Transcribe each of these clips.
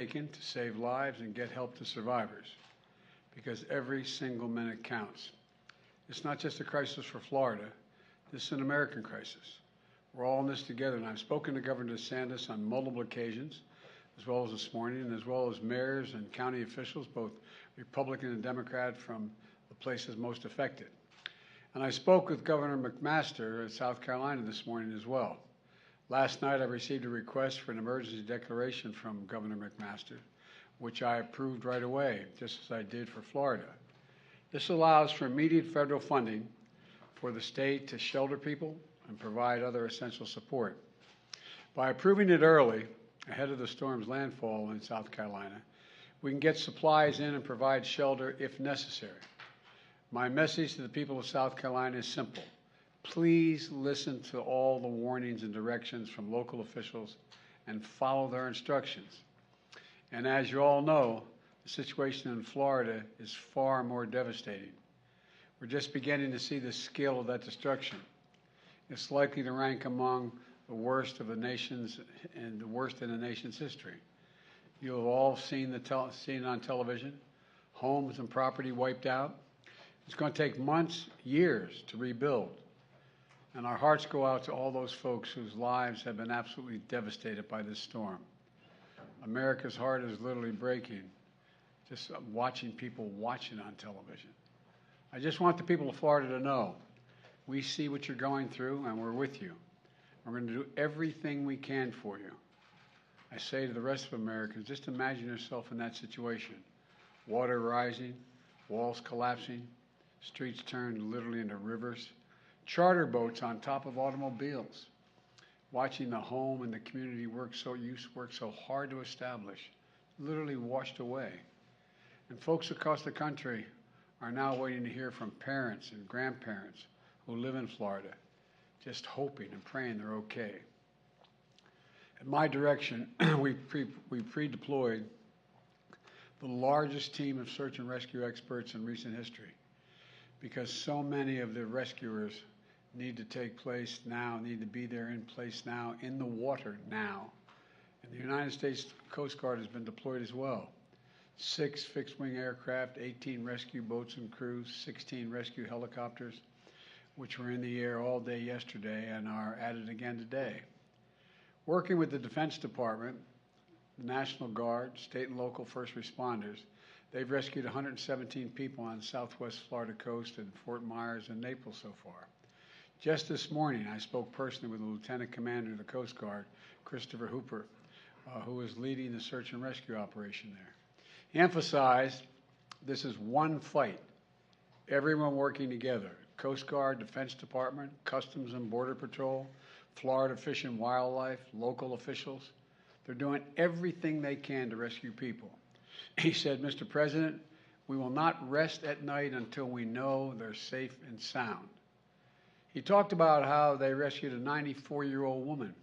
taken to save lives and get help to survivors, because every single minute counts. It's not just a crisis for Florida. This is an American crisis. We're all in this together, and I've spoken to Governor DeSantis on multiple occasions, as well as this morning, and as well as mayors and county officials, both Republican and Democrat, from the places most affected. And I spoke with Governor McMaster of South Carolina this morning as well. Last night, I received a request for an emergency declaration from Governor McMaster, which I approved right away, just as I did for Florida. This allows for immediate federal funding for the state to shelter people and provide other essential support. By approving it early, ahead of the storm's landfall in South Carolina, we can get supplies in and provide shelter if necessary. My message to the people of South Carolina is simple. Please listen to all the warnings and directions from local officials and follow their instructions. And as you all know, the situation in Florida is far more devastating. We're just beginning to see the scale of that destruction. It's likely to rank among the worst of the nation's and the worst in the nation's history. You'll have all seen seen it on television. Homes and property wiped out. It's going to take months, years to rebuild. And our hearts go out to all those folks whose lives have been absolutely devastated by this storm. America's heart is literally breaking just watching people watch it on television. I just want the people of Florida to know we see what you're going through and we're with you. We're going to do everything we can for you. I say to the rest of Americans, just imagine yourself in that situation. Water rising, walls collapsing, streets turned literally into rivers, charter boats on top of automobiles, watching the home and the community you work so hard to establish, literally washed away. And folks across the country are now waiting to hear from parents and grandparents who live in Florida, just hoping and praying they're okay. At my direction, we pre-deployed the largest team of search and rescue experts in recent history, because so many of the rescuers need to take place now, need to be there in place now, in the water now. And the United States Coast Guard has been deployed as well. 6 fixed-wing aircraft, 18 rescue boats and crews, 16 rescue helicopters, which were in the air all day yesterday and are added again today. Working with the Defense Department, the National Guard, state and local first responders, they've rescued 117 people on the southwest Florida coast and Fort Myers and Naples so far. Just this morning, I spoke personally with the Lieutenant Commander of the Coast Guard, Christopher Hooper, who is leading the search and rescue operation there. He emphasized this is one fight, everyone working together. Coast Guard, Defense Department, Customs and Border Patrol, Florida Fish and Wildlife, local officials. They're doing everything they can to rescue people. He said, Mr. President, we will not rest at night until we know they're safe and sound. He talked about how they rescued a 94-year-old woman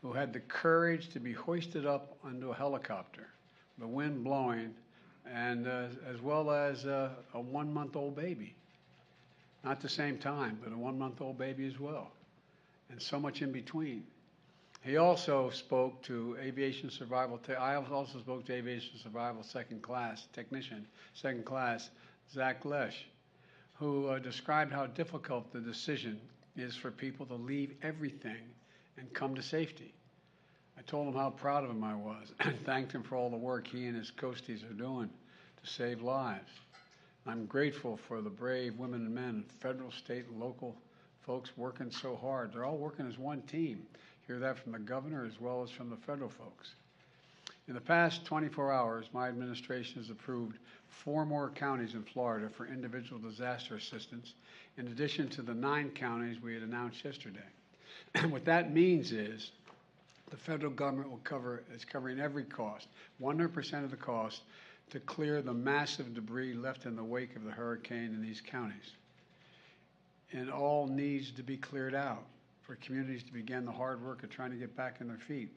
who had the courage to be hoisted up onto a helicopter, the wind blowing, and as well as a 1-month-old baby. Not the same time, but a 1-month-old baby as well, and so much in between. He also spoke to aviation survival. I also spoke to aviation survival second class, Zach Lesh, who described how difficult the decision is for people to leave everything and come to safety. I told him how proud of him I was and thanked him for all the work he and his coasties are doing to save lives. I'm grateful for the brave women and men, federal, state, and local folks working so hard. They're all working as one team. Hear that from the governor as well as from the federal folks. In the past 24 hours, my administration has approved 4 more counties in Florida for individual disaster assistance, in addition to the 9 counties we had announced yesterday. And what that means is the federal government is covering every cost, 100% of the cost, to clear the massive debris left in the wake of the hurricane in these counties. And all needs to be cleared out for communities to begin the hard work of trying to get back on their feet.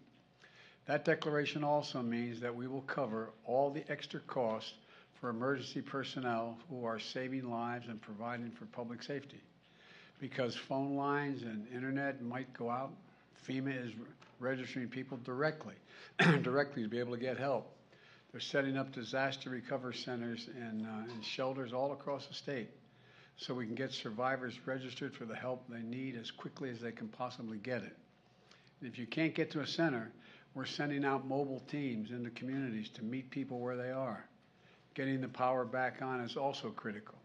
That declaration also means that we will cover all the extra costs for emergency personnel who are saving lives and providing for public safety. Because phone lines and internet might go out, FEMA is registering people directly to be able to get help. They're setting up disaster recovery centers in shelters all across the state so we can get survivors registered for the help they need as quickly as they can possibly get it. And if you can't get to a center, we're sending out mobile teams into communities to meet people where they are. Getting the power back on is also critical.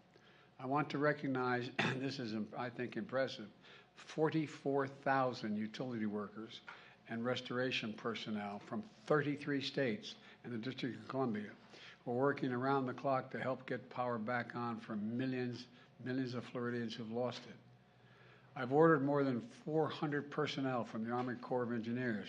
I want to recognize, this is, I think, impressive, 44,000 utility workers and restoration personnel from 33 states and the District of Columbia were working around the clock to help get power back on for millions of Floridians who've lost it. I've ordered more than 400 personnel from the Army Corps of Engineers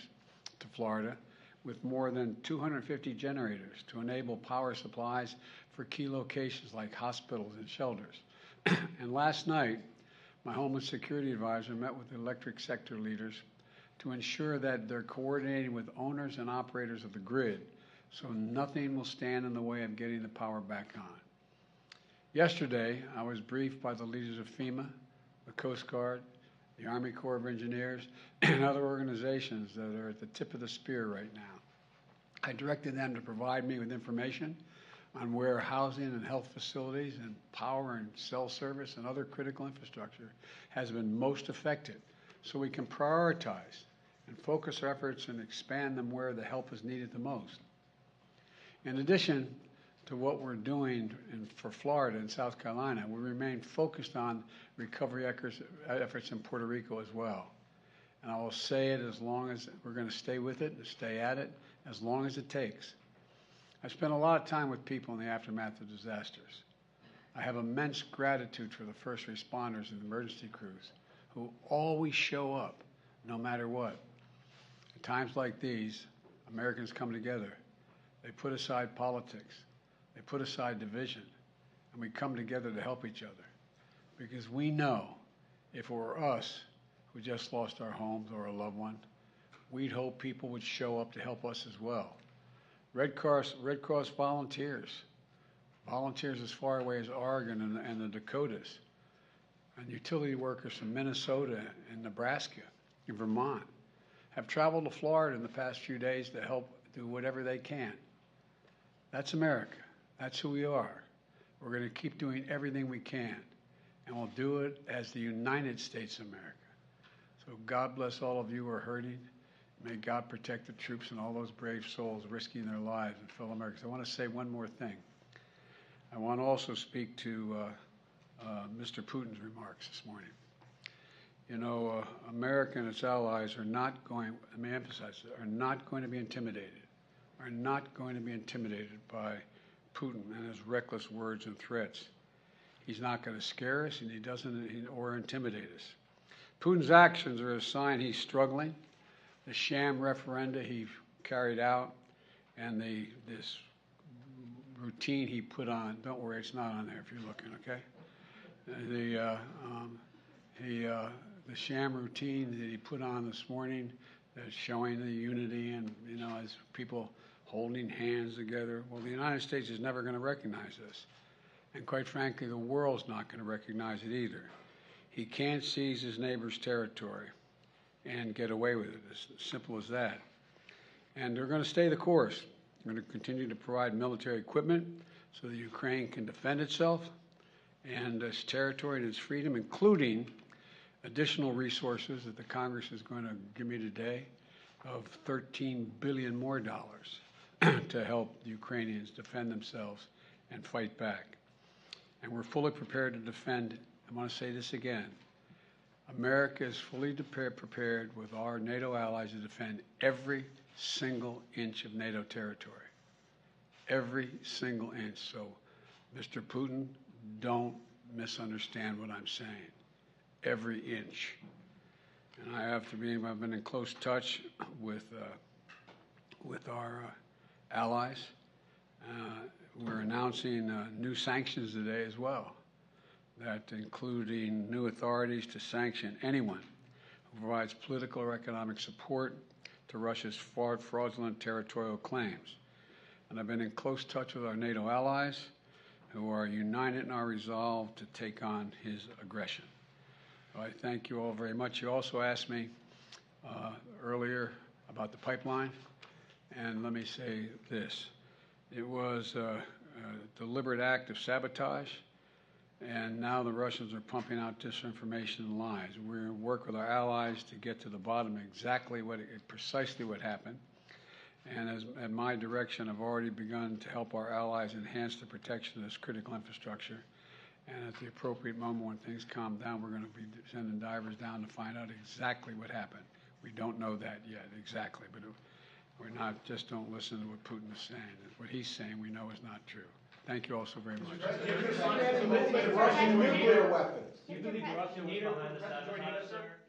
to Florida with more than 250 generators to enable power supplies for key locations like hospitals and shelters. And last night, my Homeland Security Advisor met with the electric sector leaders to ensure that they're coordinating with owners and operators of the grid so nothing will stand in the way of getting the power back on. Yesterday, I was briefed by the leaders of FEMA, the Coast Guard, the Army Corps of Engineers, and other organizations that are at the tip of the spear right now. I directed them to provide me with information on where housing and health facilities and power and cell service and other critical infrastructure has been most affected so we can prioritize and focus our efforts and expand them where the help is needed the most. In addition to what we're doing for Florida and South Carolina, we remain focused on recovery efforts in Puerto Rico as well. And I will say it as long as we're going to stay with it and stay at it as long as it takes. I spent a lot of time with people in the aftermath of disasters. I have immense gratitude for the first responders and emergency crews who always show up no matter what. At times like these, Americans come together. They put aside politics. They put aside division. And we come together to help each other. Because we know if it were us who just lost our homes or a loved one, we'd hope people would show up to help us as well. Red Cross volunteers as far away as Oregon and the Dakotas, and utility workers from Minnesota and Nebraska and Vermont have traveled to Florida in the past few days to help do whatever they can. That's America. That's who we are. We're going to keep doing everything we can, and we'll do it as the United States of America. So God bless all of you who are hurting. May God protect the troops and all those brave souls risking their lives and fellow Americans. I want to say one more thing. I want to also speak to Mr. Putin's remarks this morning. You know, America and its allies are not going, let me emphasize, are not going to be intimidated, by Putin and his reckless words and threats. He's not going to scare us, and he doesn't, or intimidate us. Putin's actions are a sign he's struggling. The sham referenda he carried out and this routine he put on, don't worry, it's not on there if you're looking, okay? The sham routine that he put on this morning that's showing the unity and, you know, as people holding hands together. Well, the United States is never going to recognize this. And quite frankly, the world's not going to recognize it either. He can't seize his neighbor's territory and get away with it, as simple as that. And they're going to stay the course. We're going to continue to provide military equipment so that Ukraine can defend itself and its territory and its freedom, including additional resources that the Congress is going to give me today of $13 billion more to help the Ukrainians defend themselves and fight back. And we're fully prepared to defend. I want to say this again. America is fully prepared with our NATO allies to defend every single inch of NATO territory. Every single inch. So, Mr. Putin, don't misunderstand what I'm saying. Every inch. And I've been in close touch with our allies. We're announcing new sanctions today as well, that including new authorities to sanction anyone who provides political or economic support to Russia's fraudulent territorial claims. And I've been in close touch with our NATO allies who are united in our resolve to take on his aggression. So I thank you all very much. You also asked me earlier about the pipeline, and let me say this. It was a deliberate act of sabotage, and now the Russians are pumping out disinformation and lies. We're going to work with our allies to get to the bottom of precisely what happened. And at my direction, I've already begun to help our allies enhance the protection of this critical infrastructure. And at the appropriate moment when things calm down, we're going to be sending divers down to find out exactly what happened. We don't know that yet exactly, but we're not, just don't listen to what Putin is saying. What he's saying we know is not true. Thank you all so very much. Russian nuclear weapons. Do you believe Russia was behind the sabotage, sir?